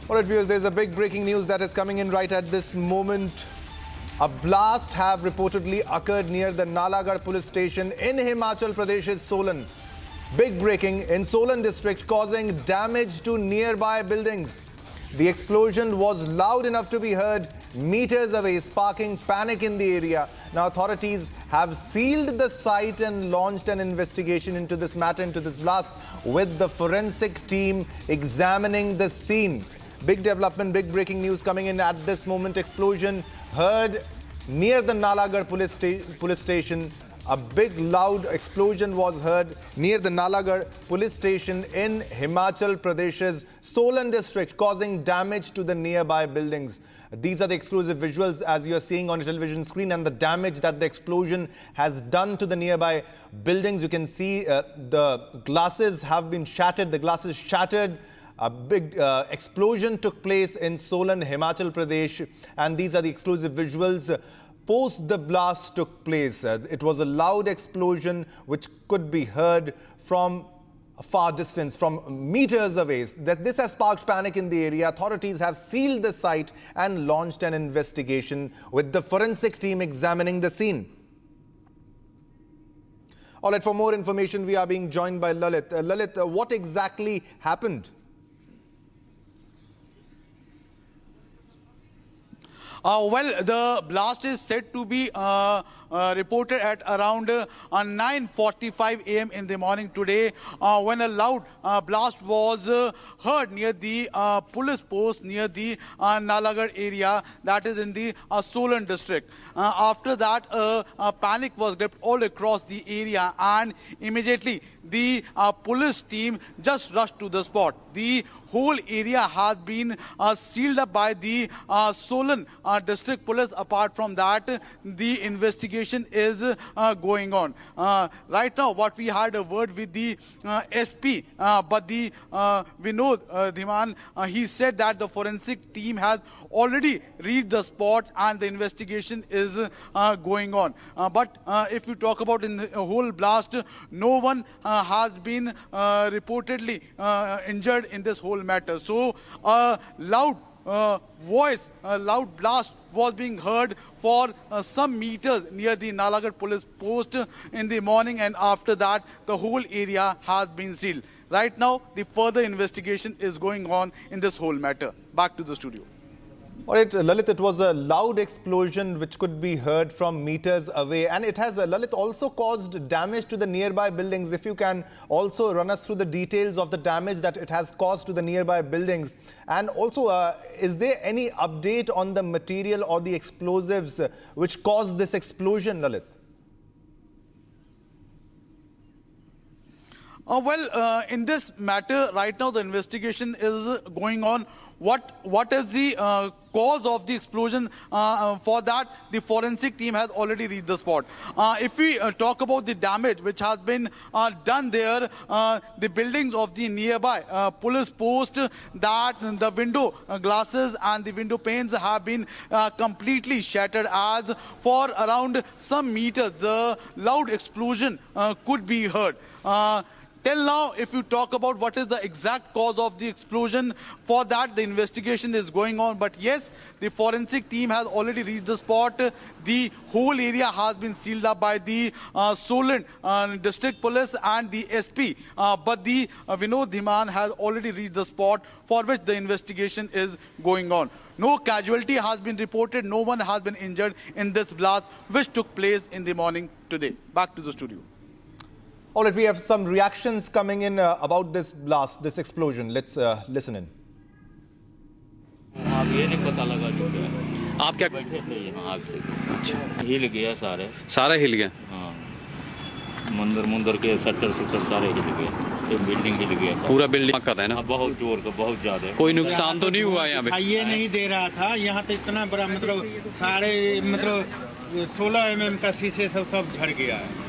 All right, viewers, there's a big breaking news that is coming in right at this moment. A blast have reportedly occurred near the Nalagarh police station in Himachal Pradesh's Solan. Big breaking in Solan district, causing damage to nearby buildings. The explosion was loud enough to be heard meters away, sparking panic in the area. Now, authorities have sealed the site and launched an investigation into this matter, into this blast, with the forensic team examining the scene. Big development, big breaking news coming in at this moment. Explosion heard near the Nalagarh police station. A big loud explosion was heard near the Nalagarh police station in Himachal Pradesh's Solan district, causing damage to the nearby buildings. These are the exclusive visuals as you are seeing on a television screen, and the damage that the explosion has done to the nearby buildings. You can see the glasses have been shattered. The glasses shattered. A big explosion took place in Solan, Himachal Pradesh, and these are the exclusive visuals post the blast took place. It was a loud explosion which could be heard from a far distance, from meters away. This has sparked panic in the area. Authorities have sealed the site and launched an investigation with the forensic team examining the scene. All right, for more information, we are being joined by Lalit. Lalit, what exactly happened? Well, the blast is said to be reported at around 9:45 a.m. in the morning today, when a loud blast was heard near the police post near the Nalagarh area, that is in the Solan district. After that, panic was gripped all across the area, and immediately the police team just rushed to the spot. The whole area has been sealed up by the Solan district police. Apart from that, the investigation is going on. Right now, what we had a word with the SP, but the Vinod Dhiman, he said that the forensic team has already reached the spot and the investigation is going on. But if you talk about in the whole blast, no one has been reportedly injured in this whole matter. So a loud voice, a loud blast was being heard for some meters near the Nalagarh police post in the morning, and after that the whole area has been sealed. Right now the further investigation is going on in this whole matter. Back to the studio. All right, Lalit, it was a loud explosion which could be heard from meters away, and it has, Lalit, also caused damage to the nearby buildings. If you can also run us through the details of the damage that it has caused to the nearby buildings. And also, is there any update on the material or the explosives which caused this explosion, Lalit? Well, in this matter, right now the investigation is going on. What is the cause of the explosion? For that, the forensic team has already reached the spot. If we talk about the damage which has been done there, the buildings of the nearby police post, that the window glasses and the window panes have been completely shattered, as for around some meters the loud explosion could be heard. Till now, if you talk about what is the exact cause of the explosion, for that the investigation is going on. But yes, the forensic team has already reached the spot. The whole area has been sealed up by the Solan district police and the SP. But the Vinod Dhiman has already reached the spot, for which the investigation is going on. No casualty has been reported. No one has been injured in this blast which took place in the morning today. Back to the studio. All right, we have some reactions coming in about this blast, this explosion. Let's listen in. ये नहीं पता लगा जो क्या है। आप क्या बैठे थे यहाँ आग से? अच्छा, हिल गया सारा हिल गया? हाँ, मंदिर के शटर सारे हिल गए, एक बिल्डिंग हिल गया, पूरा बिल्डिंग कर रहा है ना? बहुत जोर का, बहुत ज्यादा। कोई नुकसान तो नहीं हुआ यहाँ पे? ये नहीं दे रहा था यहाँ तो इतना बड़ा, मतलब सारे 16 mm का शीशे सब झड़ गया है।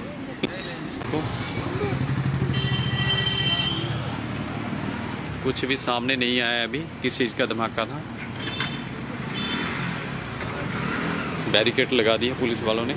कुछ भी सामने नहीं आया अभी किस चीज का धमाका था। बैरिकेड लगा दिए पुलिस वालों ने।